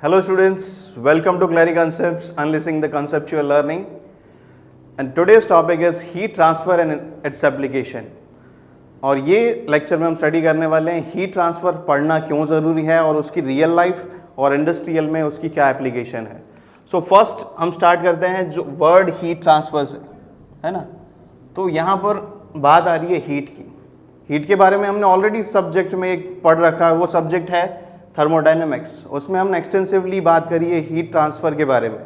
Hello students, welcome to Clary Concepts, Unleashing the Conceptual Learning. And today's topic is heat transfer and its application. और ये lecture में हम study करने वाले हैं हीट ट्रांसफ़र पढ़ना क्यों ज़रूरी है और उसकी रियल लाइफ और इंडस्ट्रियल में उसकी क्या एप्लीकेशन है. सो फर्स्ट हम स्टार्ट करते हैं जो वर्ड हीट ट्रांसफ़र से, है ना. तो यहाँ पर बात आ रही है हीट की. हीट के बारे में हमने ऑलरेडी सब्जेक्ट में एक पढ़ रखा है, वो सब्जेक्ट है थर्मोडायनेमिक्स. उसमें हमने एक्सटेंसिवली बात करी है हीट ट्रांसफ़र के बारे में.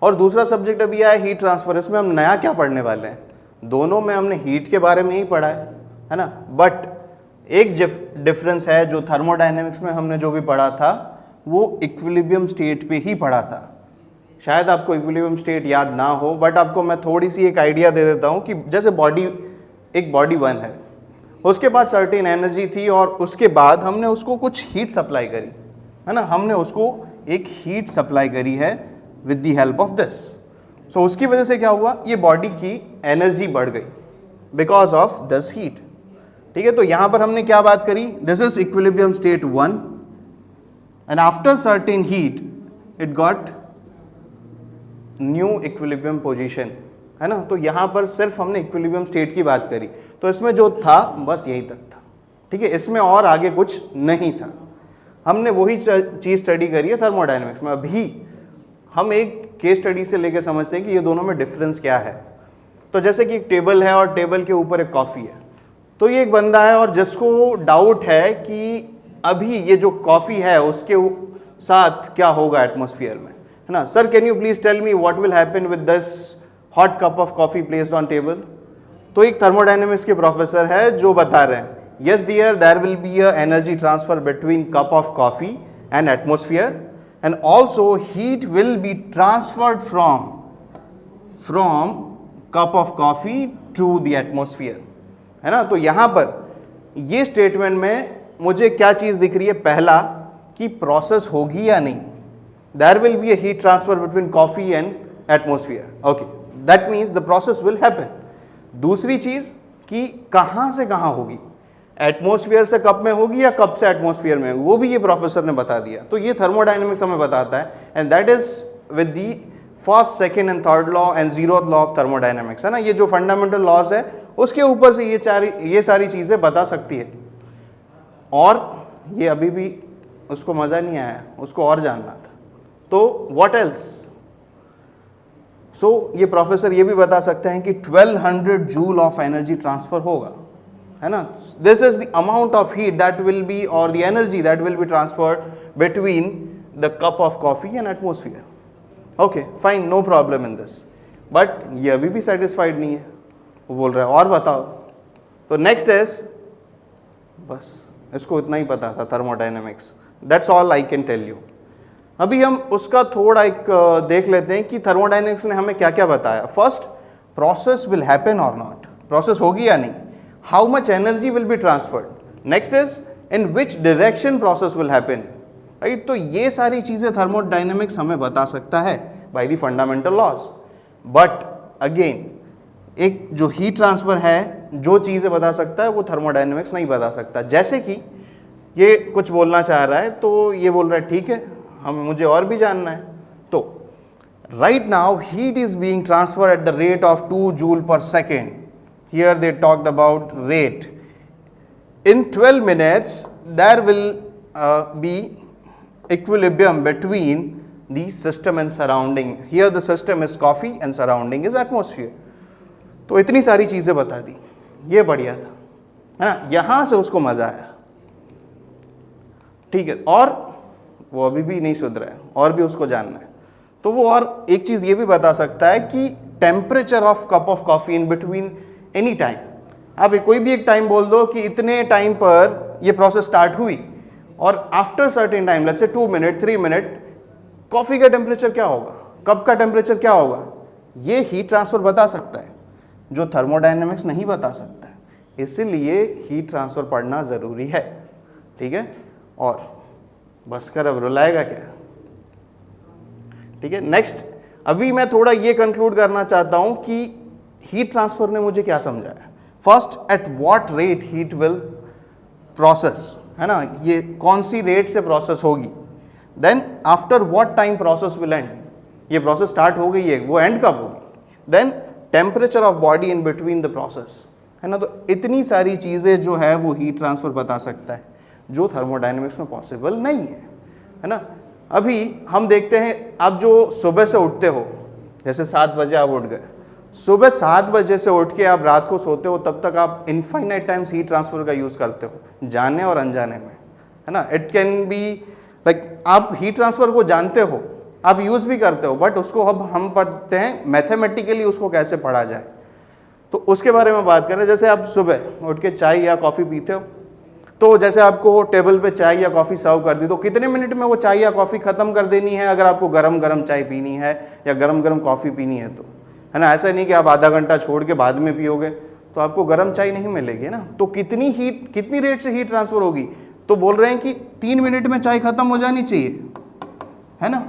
और दूसरा सब्जेक्ट अभी आया हीट ट्रांसफ़र. इसमें हम नया क्या पढ़ने वाले हैं? दोनों में हमने हीट के बारे में ही पढ़ा है ना. बट एक डिफरेंस है, जो थर्मोडायनेमिक्स में हमने जो भी पढ़ा था वो इक्विलिब्रियम स्टेट पे ही पढ़ा था. शायद आपको इक्विलिब्रियम स्टेट याद ना हो, बट आपको मैं थोड़ी सी एक आइडिया दे देता हूँ कि जैसे एक बॉडी वन है, उसके पास सर्टेन एनर्जी थी और उसके बाद हमने उसको कुछ हीट सप्लाई करी, है ना. हमने उसको एक हीट सप्लाई करी है with the help of this. So उसकी वजह से क्या हुआ, ये बॉडी की एनर्जी बढ़ गई बिकॉज ऑफ दिस हीट. ठीक है, तो यहाँ पर हमने क्या बात करी, this is equilibrium state one and after certain heat it got new equilibrium position, है ना. तो यहाँ पर सिर्फ हमने इक्विलिब्रियम स्टेट की बात करी, तो इसमें जो था बस यही तक था. ठीक है, इसमें और आगे कुछ नहीं था. हमने वही चीज़ स्टडी करी है थर्मोडायनेमिक्स में. अभी हम एक केस स्टडी से लेकर समझते हैं कि ये दोनों में डिफरेंस क्या है. तो जैसे कि एक टेबल है और टेबल के ऊपर एक कॉफ़ी है. तो ये एक बंदा है और जिसको डाउट है कि अभी ये जो कॉफ़ी है उसके साथ क्या होगा एटमॉस्फेयर में, है ना. Sir can you please tell me what will happen with this hot cup of coffee placed on table. तो एक थर्मोडायनेमिक्स के प्रोफेसर है जो बता रहे हैं, yes dear there will be a energy transfer between cup of coffee and atmosphere and also heat will be transferred from cup of coffee to the atmosphere, है ना. तो यहाँ पर ये स्टेटमेंट में मुझे क्या चीज़ दिख रही है, पहला कि प्रोसेस होगी या नहीं. There will be a heat transfer between coffee and atmosphere. Okay, that means the process will happen. दूसरी चीज़ कि कहाँ से कहाँ होगी, एटमॉस्फेयर से कप में होगी या कप से एटमॉस्फेयर में होगी, वो भी ये प्रोफेसर ने बता दिया. तो ये थर्मोडायनेमिक्स हमें बताता है and that is with the first, second and third law and zeroth law of thermodynamics, है ना. ये जो फंडामेंटल लॉज है उसके ऊपर से ये सारी चीज़ें बता सकती है. और ये अभी भी उसको मज़ा नहीं आया, उसको और जानना था. तो व्हाट एल्स. सो ये प्रोफेसर ये भी बता सकते हैं कि 1200 जूल ऑफ एनर्जी ट्रांसफर होगा, है ना. This is the amount of heat that will be और the energy that will be transferred between the cup of coffee and atmosphere. Okay fine, no problem in this. But ये अभी भी satisfied नहीं है, वो बोल रहा है और बताओ. तो नेक्स्ट इज, बस इसको इतना ही पता था thermodynamics, that's all I can tell you. अभी हम उसका थोड़ा एक देख लेते हैं कि थर्मोडायनेमिक्स ने हमें क्या क्या बताया. फर्स्ट, प्रोसेस विल हैपन और नॉट, प्रोसेस होगी या नहीं. How much energy will be transferred. Next is in which direction process will happen, right. तो ये सारी चीज़ें थर्मोडायनेमिक्स हमें बता सकता है by the fundamental laws. But again एक जो हीट ट्रांसफर है, जो चीज़ें बता सकता है वो थर्मोडायनेमिक्स नहीं बता सकता. जैसे कि ये कुछ बोलना चाह रहा है तो ये बोल रहा है ठीक है, मुझे और भी जानना है. तो right now heat is being transfer at the rate of 2 joule per second. Here they talked about rate. In 12 minutes there will be equilibrium between the system and surrounding. Here the system is coffee and surrounding is atmosphere. तो इतनी सारी चीज़ें बता दी, ये बढ़िया था, है ना. यहाँ से उसको मज़ा आया, ठीक है. और वो अभी भी नहीं सुधरा है, और भी उसको जानना है. तो वो और एक चीज़ ये भी बता सकता है कि temperature of cup of coffee in between any time. आप कोई भी एक टाइम बोल दो कि इतने टाइम पर ये प्रोसेस स्टार्ट हुई और after certain time, let's say 2 minute 3 minute, coffee का टेम्परेचर क्या होगा, कप का टेम्परेचर क्या होगा, ये हीट ट्रांसफ़र बता सकता है, जो थर्मोडायनेमिक्स नहीं बता सकता है. इसीलिए हीट ट्रांसफ़र पढ़ना ज़रूरी है, ठीक है. और बस कर, अब रुलाएगा क्या, ठीक है. नेक्स्ट, अभी मैं थोड़ा ये कंक्लूड करना चाहता हूं कि हीट ट्रांसफर ने मुझे क्या समझाया. First, at what rate heat will process, है ना, ये कौन सी रेट से प्रोसेस होगी. Then after what time process will end, ये प्रोसेस स्टार्ट हो गई है, वो एंड कब होगी? Then temperature of body in between the process, है ना। तो इतनी सारी चीज़ें जो है वो हीट ट्रांसफ़र बता सकता है, जो थर्मोडायनेमिक्स में पॉसिबल नहीं है ना। अभी हम देखते हैं, आप जो सुबह से उठते हो, जैसे 7 बजे आप उठ गए, सुबह 7 बजे से उठ के आप रात को सोते हो, तब तक आप इनफाइनाइट टाइम्स हीट ट्रांसफ़र का यूज़ करते हो, जाने और अनजाने में, है ना। इट कैन बी लाइक आप हीट ट्रांसफ़र को जानते हो, आप यूज़ भी करते हो, बट उसको अब हम पढ़ते हैं मैथमेटिकली उसको कैसे पढ़ा जाए, तो उसके बारे में बात करें। जैसे आप सुबह उठ के चाय या कॉफ़ी पीते हो, तो जैसे आपको टेबल पे चाय या कॉफ़ी सर्व कर दी, तो कितने मिनट में वो चाय या कॉफ़ी ख़त्म कर देनी है अगर आपको गरम गरम चाय पीनी है या गरम गरम कॉफ़ी पीनी है तो, है ना। ऐसा नहीं कि आप आधा घंटा छोड़ के बाद में पियोगे तो आपको गरम चाय नहीं मिलेगी ना। तो कितनी रेट से हीट ट्रांसफ़र होगी? तो बोल रहे हैं कि 3 मिनट में चाय ख़त्म हो जानी चाहिए, है ना।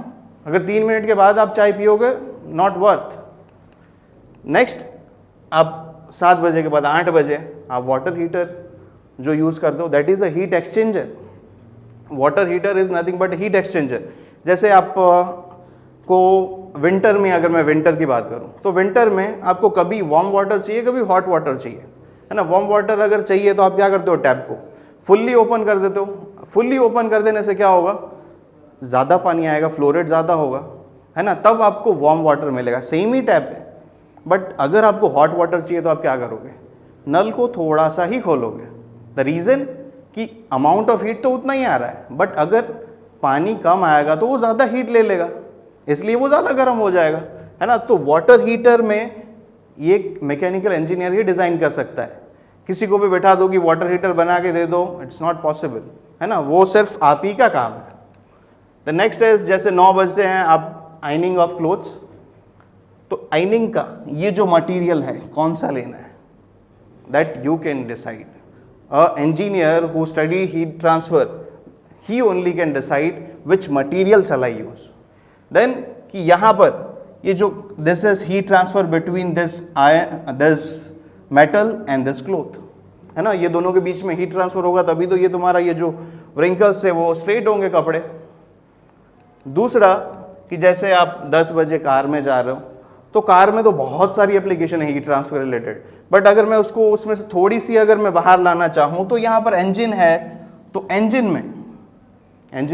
अगर 3 मिनट के बाद आप चाय पियोगे, नॉट वर्थ। नेक्स्ट, आप 7 बजे के बाद 8 बजे आप वाटर हीटर जो यूज़ करते हो, that is a heat exchanger. Water heater is nothing but heat exchanger. जैसे आप को विंटर में, अगर मैं विंटर की बात करूं, तो विंटर में आपको कभी वार्म वाटर चाहिए, कभी हॉट वाटर चाहिए, है ना। वार्म वाटर अगर चाहिए तो आप क्या करते हो, टैप को फुल्ली ओपन कर देते हो। फुल्ली ओपन कर देने से क्या होगा, ज़्यादा पानी आएगा, फ्लो रेट ज़्यादा होगा, है ना, तब आपको वार्म वाटर मिलेगा। सेम ही टैप है, बट अगर आपको हॉट वाटर चाहिए तो आप क्या करोगे, नल को थोड़ा सा ही खोलोगे। द रीज़न कि अमाउंट ऑफ हीट तो उतना ही आ रहा है, बट अगर पानी कम आएगा तो वो ज़्यादा हीट ले लेगा, इसलिए वो ज़्यादा गर्म हो जाएगा, है ना। तो वाटर हीटर में ये मैकेनिकल इंजीनियर ही डिज़ाइन कर सकता है। किसी को भी बैठा दो कि वाटर हीटर बना के दे दो, इट्स नॉट पॉसिबल, है ना। वो सिर्फ आप ही का काम है। द नेक्स्ट इज, जैसे 9 बजते हैं, आप आइनिंग ऑफ क्लोथ्स, तो आइनिंग का ये जो मटेरियल है कौन सा लेना है, that you can decide. A engineer who study heat transfer, he only can decide which material shall I use. Then कि यहाँ पर ये जो this is heat transfer between this metal and this cloth, है ना, ये दोनों के बीच में हीट ट्रांसफर होगा, तभी तो ये तुम्हारा ये जो wrinkles है वो स्ट्रेट होंगे कपड़े। दूसरा कि जैसे आप 10 बजे कार में जा रहे हो, तो कार में तो बहुत सारी एप्लीकेशन है हीट ट्रांसफर रिलेटेड, बट अगर मैं उसको उसमें से थोड़ी सी अगर मैं बाहर लाना चाहूँ, तो यहाँ पर इंजन है, तो इंजन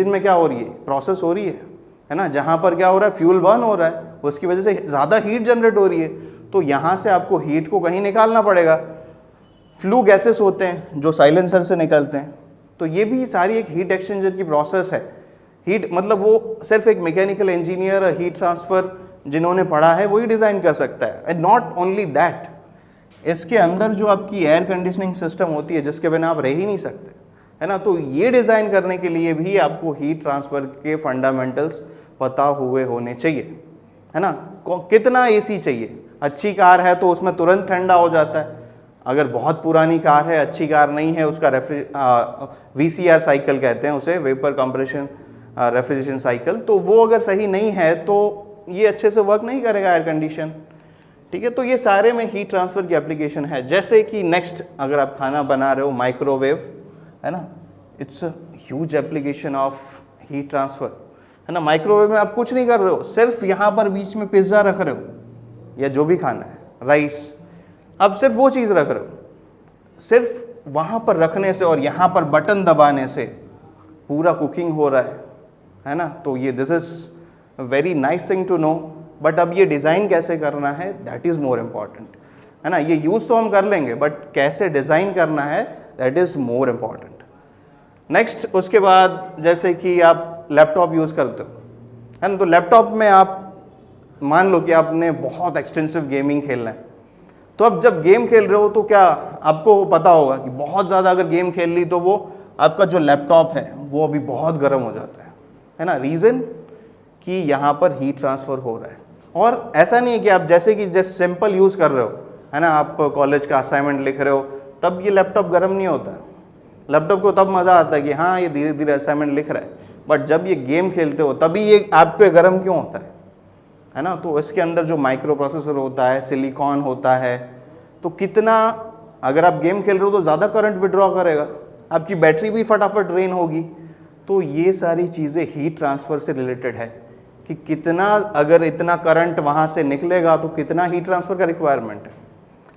में क्या हो रही है, प्रोसेस हो रही है ना, जहाँ पर क्या हो रहा है, फ्यूल बर्न हो रहा है, उसकी वजह से ज़्यादा हीट जनरेट हो रही है, तो यहाँ से आपको हीट को कहीं निकालना पड़ेगा। फ्लू गैसेस होते हैं जो साइलेंसर से निकलते हैं, तो ये भी सारी एक हीट एक्सचेंजर की प्रोसेस है। हीट मतलब वो सिर्फ एक मैकेनिकल इंजीनियर हीट ट्रांसफ़र जिन्होंने पढ़ा है वही डिज़ाइन कर सकता है। एंड नॉट ओनली दैट, इसके अंदर जो आपकी एयर कंडीशनिंग सिस्टम होती है जिसके बिना आप रह ही नहीं सकते, है ना, तो ये डिज़ाइन करने के लिए भी आपको हीट ट्रांसफ़र के फंडामेंटल्स पता हुए होने चाहिए, है ना। कितना एसी चाहिए, अच्छी कार है तो उसमें तुरंत ठंडा हो जाता है, अगर बहुत पुरानी कार है, अच्छी कार नहीं है, उसका VCR साइकिल कहते हैं उसे, वेपर कंप्रेशन रेफ्रिजरेशन साइकिल, तो वो अगर सही नहीं है तो ये अच्छे से वर्क नहीं करेगा एयर कंडीशन, ठीक है। तो ये सारे में हीट ट्रांसफ़र की एप्लीकेशन है। जैसे कि नेक्स्ट, अगर आप खाना बना रहे हो, माइक्रोवेव, है ना, it's a huge application of heat transfer, है ना। माइक्रोवेव में आप कुछ नहीं कर रहे हो, सिर्फ यहाँ पर बीच में पिज़्ज़ा रख रहे हो या जो भी खाना है, राइस, आप सिर्फ वो चीज़ रख रहे हो, सिर्फ वहाँ पर रखने से और यहाँ पर बटन दबाने से पूरा कुकिंग हो रहा है ना। तो ये this is very nice thing to know, but अब ये डिज़ाइन कैसे करना है, दैट इज़ मोर इम्पॉर्टेंट, है ना। ये यूज़ तो हम कर लेंगे, बट कैसे डिज़ाइन करना है, that is more important. Next, उसके बाद जैसे कि आप लैपटॉप यूज़ करते हो, है ना, तो लैपटॉप में आप मान लो कि आपने बहुत एक्सटेंसिव गेमिंग खेलना है, तो अब जब गेम खेल रहे हो तो क्या आपको पता होगा कि बहुत ज़्यादा अगर गेम खेल ली तो वो आपका जो लैपटॉप है वो अभी बहुत गर्म हो जाता है ना। रीज़न कि यहाँ पर हीट ट्रांसफ़र हो रहा है। और ऐसा नहीं है कि आप जैसे सिंपल यूज़ कर रहे हो, है ना, आप कॉलेज का असाइनमेंट लिख रहे हो, तब ये लैपटॉप गर्म नहीं होता है। लैपटॉप को तब मज़ा आता है कि हाँ ये धीरे धीरे असाइनमेंट लिख रहा है, बट जब ये गेम खेलते हो तभी ये आप पे गर्म क्यों होता है ना। तो इसके अंदर जो माइक्रो प्रोसेसर होता है, सिलिकॉन होता है, तो कितना, अगर आप गेम खेल रहे हो तो ज़्यादा करंट विड्रॉ करेगा, आपकी बैटरी भी फटाफट ड्रेन होगी, तो ये सारी चीज़ें हीट ट्रांसफ़र से रिलेटेड है कि कितना, अगर इतना करंट वहाँ से निकलेगा तो कितना हीट ट्रांसफ़र का रिक्वायरमेंट है।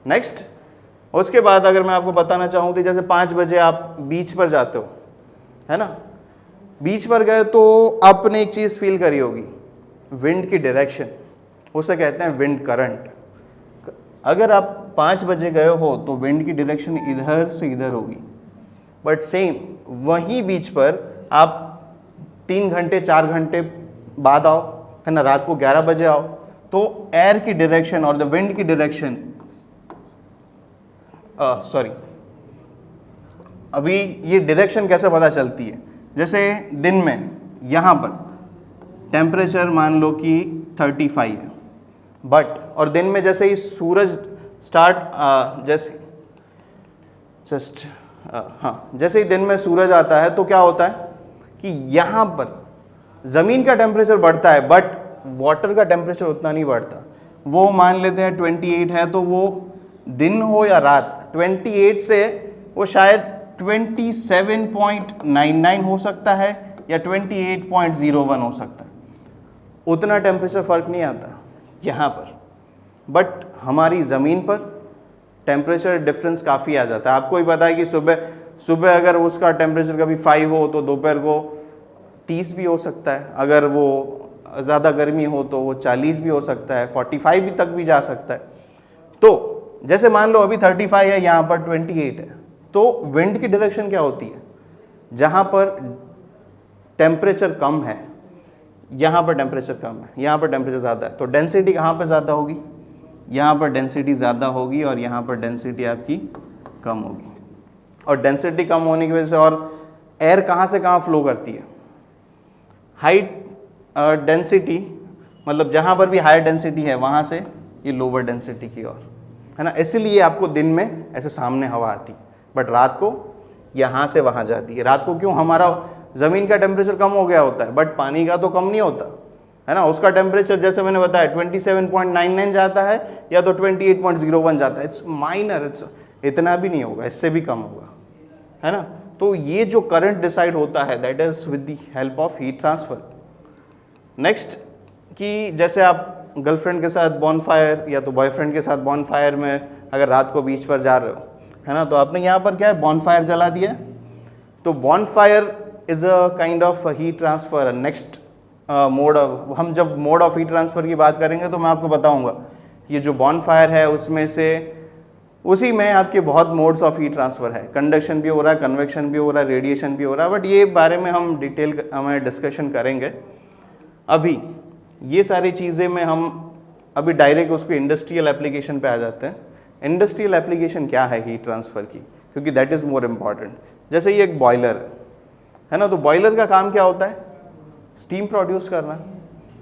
नेक्स्ट, उसके बाद अगर मैं आपको बताना चाहूँ तो जैसे 5 बजे आप बीच पर जाते हो, है ना, बीच पर गए तो आपने एक चीज़ फील करी होगी, विंड की डायरेक्शन, उसे कहते हैं विंड करंट। अगर आप 5 बजे गए हो तो विंड की डायरेक्शन इधर से इधर होगी, बट सेम वहीं बीच पर आप 3 घंटे 4 घंटे बाद आओ, है ना, रात को 11 बजे आओ, तो एयर की डायरेक्शन और द विंड की डायरेक्शन, सॉरी, अभी ये डायरेक्शन कैसे पता चलती है, जैसे दिन में यहाँ पर टेम्परेचर मान लो कि 35 है, बट और दिन में जैसे ही सूरज स्टार्ट जैसे ही दिन में सूरज आता है तो क्या होता है कि यहाँ पर ज़मीन का टेम्परेचर बढ़ता है, बट वाटर का टेम्परेचर उतना नहीं बढ़ता। वो मान लेते हैं 28 है, तो वो दिन हो या रात, 28 से वो शायद 27.99 हो सकता है या 28.01 हो सकता है, उतना टेम्परेचर फ़र्क नहीं आता यहाँ पर। बट हमारी ज़मीन पर टेम्परेचर डिफरेंस काफ़ी आ जाता है। आपको ही पता है कि सुबह अगर उसका टेम्परेचर कभी 5 हो तो दोपहर को 30 भी हो सकता है, अगर वो ज़्यादा गर्मी हो तो वो 40 भी हो सकता है, 45 भी तक भी जा सकता है। तो जैसे मान लो अभी 35 है, यहाँ पर 28 है, तो विंड की डायरेक्शन क्या होती है, जहाँ पर टेम्परेचर कम है यहाँ पर टेम्परेचर कम है, यहाँ पर टेम्परेचर ज़्यादा है, तो डेंसिटी कहाँ पर ज़्यादा होगी, यहाँ पर डेंसिटी ज़्यादा होगी और यहाँ पर डेंसिटी आपकी कम होगी। और डेंसिटी कम होने की वजह से, और एयर कहाँ से कहाँ फ्लो करती है, हाई डेंसिटी, मतलब जहाँ पर भी हायर डेंसिटी है वहाँ से ये लोअर डेंसिटी की ओर, है ना, इसीलिए आपको दिन में ऐसे सामने हवा आती है, बट रात को यहाँ से वहाँ जाती है। रात को क्यों, हमारा ज़मीन का टेम्परेचर कम हो गया होता है, बट पानी का तो कम नहीं होता, है ना, उसका टेम्परेचर जैसे मैंने बताया 27.99 जाता है या तो 28.01 जाता है, इट्स माइनर, इट्स इतना भी नहीं होगा, इससे भी कम होगा, है ना। तो ये जो करंट डिसाइड होता है that is with the help of heat transfer. Next, कि जैसे आप गर्लफ्रेंड के साथ बॉनफायर या तो बॉयफ्रेंड के साथ बॉनफायर में अगर रात को बीच पर जा रहे हो, है ना, तो आपने यहाँ पर क्या है, बॉनफायर जला दिया, तो bonfire is a kind of heat transfer. Next mode of, हम जब मोड ऑफ हीट ट्रांसफ़र की बात करेंगे तो मैं आपको बताऊंगा ये जो बॉनफायर है उसमें से, उसी में आपके बहुत मोड्स ऑफ हीट ट्रांसफ़र है, कंडक्शन भी हो रहा है, कन्वेक्शन भी हो रहा है, रेडिएशन भी हो रहा है, बट ये बारे में हम डिटेल हमें डिस्कशन करेंगे। अभी ये सारी चीज़ें में हम अभी डायरेक्ट उसको इंडस्ट्रियल एप्लीकेशन पे आ जाते हैं। इंडस्ट्रियल एप्लीकेशन क्या है हीट ट्रांसफ़र की, क्योंकि दैट इज़ मोर इम्पॉर्टेंट। जैसे ये एक बॉयलर है ना, तो बॉयलर का काम क्या होता है, स्टीम प्रोड्यूस करना,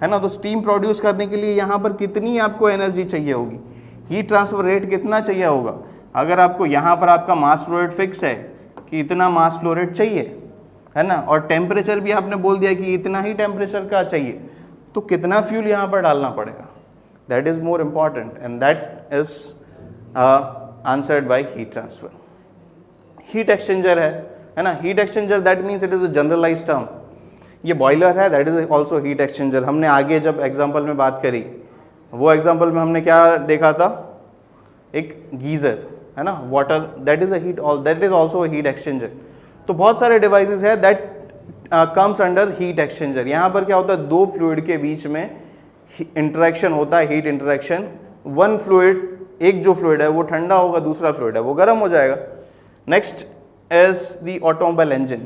है ना, तो स्टीम प्रोड्यूस करने के लिए यहाँ पर कितनी आपको एनर्जी चाहिए होगी, हीट ट्रांसफर रेट कितना चाहिए होगा। अगर आपको यहाँ पर आपका मास फ्लो रेट फिक्स है कि इतना मास फ्लो रेट चाहिए, है ना, और टेम्परेचर भी आपने बोल दिया कि इतना ही टेम्परेचर का चाहिए, तो कितना फ्यूल यहाँ पर डालना पड़ेगा, that is more important and that is answered by heat transfer. Heat exchanger है ना, heat exchanger that means it is a generalized term. ये बॉयलर है, that is also heat exchanger. हमने आगे जब एग्जाम्पल में बात करी, वो एग्जाम्पल में हमने क्या देखा था, एक गीज़र, है ना, water, that is a heat, that is also heat exchanger. तो बहुत सारे डिवाइसेस है that comes under heat exchanger. यहाँ पर क्या होता है, दो फ्लूइड के बीच में इंटरेक्शन होता है, हीट इंटरेक्शन। वन फ्लूइड, एक जो फ्लूइड है वो ठंडा होगा, दूसरा फ्लूइड है वो गर्म हो जाएगा। Next is the automobile engine.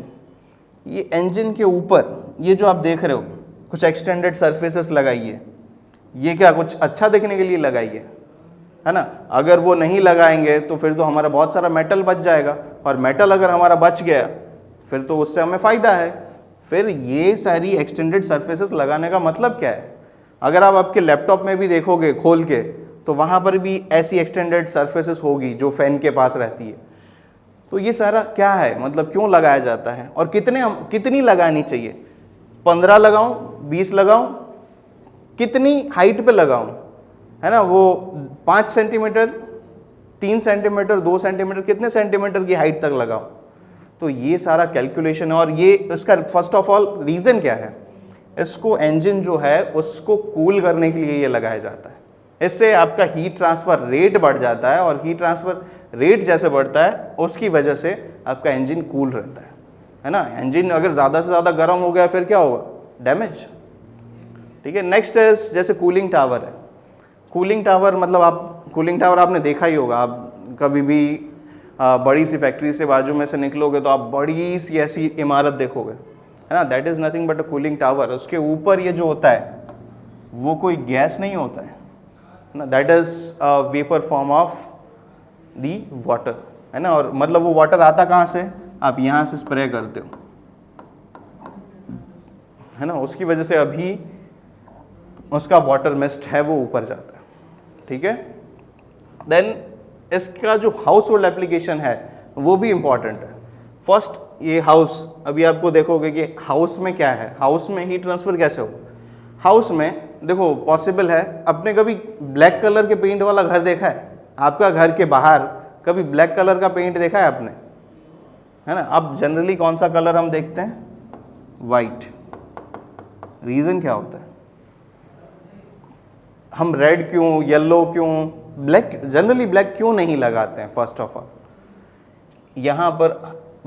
ये इंजन के ऊपर ये जो आप देख रहे हो कुछ एक्सटेंडेड सरफेसेस लगाइए, ये क्या कुछ अच्छा दिखने के लिए लगाइए, है ना। अगर वो नहीं लगाएंगे तो फिर तो हमारा बहुत सारा मेटल बच जाएगा, और मेटल अगर हमारा बच गया फिर तो उससे हमें फ़ायदा है। फिर ये सारी एक्सटेंडेड सरफेसेस लगाने का मतलब क्या है, अगर आप आपके लैपटॉप में भी देखोगे खोल के तो वहाँ पर भी ऐसी एक्सटेंडेड सरफेसेस होगी जो फैन के पास रहती है। तो ये सारा क्या है, मतलब क्यों लगाया जाता है और कितनी लगानी चाहिए, 15 लगाऊं, 20 लगाऊं, कितनी हाइट पे लगाऊं, है ना, वो 5 सेंटीमीटर, 3 सेंटीमीटर, 2 सेंटीमीटर, कितने सेंटीमीटर की हाइट तक लगाऊं। तो ये सारा कैलकुलेशन है। और ये इसका फर्स्ट ऑफ ऑल रीज़न क्या है, इसको इंजन जो है उसको कूल करने के लिए ये लगाया जाता है। इससे आपका हीट ट्रांसफ़र रेट बढ़ जाता है, और हीट ट्रांसफ़र रेट जैसे बढ़ता है उसकी वजह से आपका इंजन कूल रहता है ना। इंजन अगर ज़्यादा से ज़्यादा गर्म हो गया फिर क्या होगा, डैमेज। ठीक है, नेक्स्ट है जैसे कूलिंग टावर है। कूलिंग टावर मतलब आप कूलिंग टावर आपने देखा ही होगा, आप कभी भी बड़ी सी फैक्ट्री से बाजू में से निकलोगे तो आप बड़ी सी ऐसी इमारत देखोगे, है ना। That is nothing but a cooling tower. उसके ऊपर ये जो होता है वो कोई गैस नहीं होता है ना, that is vapour form of the water, है ना। और मतलब वो वाटर आता कहाँ से, आप यहाँ से स्प्रे करते हो, है ना, उसकी वजह से अभी उसका वाटर मिस्ट है वो ऊपर जाता है। ठीक है, देन इसका जो हाउस होल्ड एप्लीकेशन है वो भी इम्पॉर्टेंट है। फर्स्ट ये हाउस, अभी आपको देखोगे कि हाउस में क्या है, हाउस में हीट ट्रांसफ़र कैसे हो। हाउस में देखो पॉसिबल है, अपने कभी ब्लैक कलर के पेंट वाला घर देखा है, आपका घर के बाहर कभी ब्लैक कलर का पेंट देखा है आपने, है ना। अब जनरली कौन सा कलर हम देखते हैं, वाइट। रीज़न क्या होता है, हम रेड क्यों, येलो क्यों, ब्लैक, जनरली ब्लैक क्यों नहीं लगाते हैं। फर्स्ट ऑफ ऑल यहाँ पर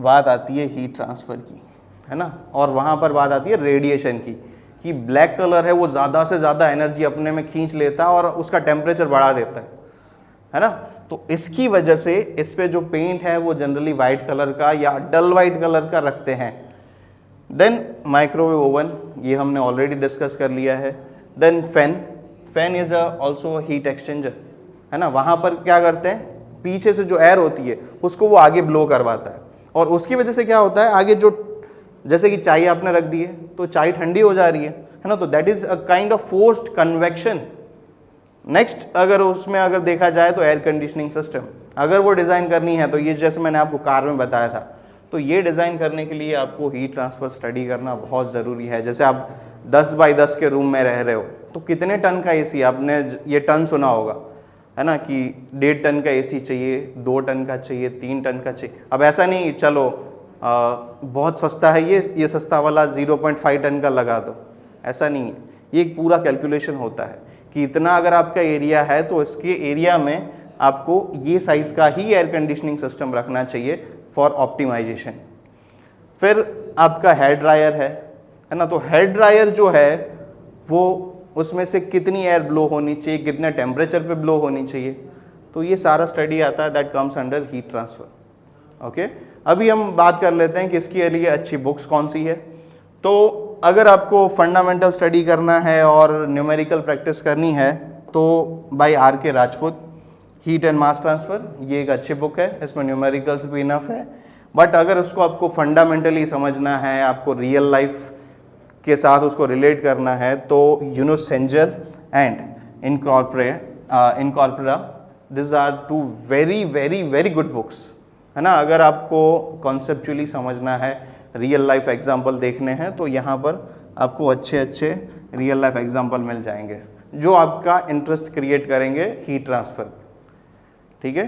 बात आती है हीट ट्रांसफ़र की, है ना, और वहाँ पर बात आती है रेडिएशन की, कि ब्लैक कलर है वो ज़्यादा से ज़्यादा एनर्जी अपने में खींच लेता है और उसका टेम्परेचर बढ़ा देता है ना। तो इसकी वजह से इस पे जो पेंट है वो जनरली वाइट कलर का या डल वाइट कलर का रखते हैं। देन माइक्रोवेव ओवन, ये हमने ऑलरेडी डिस्कस कर लिया है। Then fan is also heat exchanger, है ना। वहाँ पर क्या करते हैं, पीछे से जो एयर होती है उसको वो आगे ब्लो करवाता है, और उसकी वजह से क्या होता है, आगे जो जैसे कि चाय आपने रख दी है तो चाय ठंडी हो जा रही है ना, तो that is a kind of forced convection. Next अगर उसमें अगर देखा जाए तो एयर कंडीशनिंग सिस्टम, अगर वो डिज़ाइन करनी है तो ये जैसे मैंने आपको कार में बताया था, तो ये डिज़ाइन करने के लिए आपको हीट ट्रांसफ़र स्टडी करना बहुत ज़रूरी है। जैसे आप 10 बाई 10 के रूम में रह रहे हो तो कितने टन का एसी, आपने ये टन सुना होगा, है ना, कि 1.5 टन का एसी चाहिए, 2 टन का चाहिए, 3 टन का चाहिए। अब ऐसा नहीं चलो बहुत सस्ता है ये सस्ता वाला 0.5 टन का लगा दो, ऐसा नहीं है। ये एक पूरा कैलकुलेशन होता है कि इतना अगर आपका एरिया है तो इसके एरिया में आपको ये साइज़ का ही एयर कंडीशनिंग सिस्टम रखना चाहिए फॉर ऑप्टिमाइजेशन। फिर आपका हेयर ड्रायर है ना, तो हेयर ड्रायर जो है वो उसमें से कितनी एयर ब्लो होनी चाहिए, कितने टेम्परेचर पे ब्लो होनी चाहिए, तो ये सारा स्टडी आता है, that comes under heat transfer. Okay, अभी हम बात कर लेते हैं कि इसके लिए अच्छी बुक्स कौन सी है। तो अगर आपको फंडामेंटल स्टडी करना है और न्यूमेरिकल प्रैक्टिस करनी है तो by R.K. Rajput, heat and mass transfer, ये एक अच्छी बुक है, इसमें न्यूमेरिकल्स भी इनफ है। बट अगर उसको आपको फंडामेंटली समझना है, आपको रियल लाइफ के साथ उसको रिलेट करना है, तो Yunus Cengel and Incropera, this are 2 very very very good books, है ना। अगर आपको कॉन्सेप्चुअली समझना है, रियल लाइफ एग्जाम्पल देखने हैं, तो यहाँ पर आपको अच्छे अच्छे रियल लाइफ एग्जाम्पल मिल जाएंगे जो आपका इंटरेस्ट क्रिएट करेंगे हीट ट्रांसफ़र। ठीक है,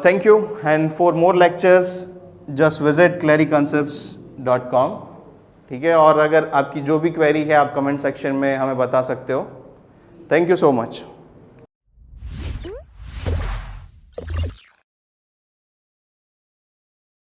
thank you, and for more lectures just visit claryconcepts.com। ठीक है, और अगर आपकी जो भी क्वेरी है आप कमेंट सेक्शन में हमें बता सकते हो। Thank you so much.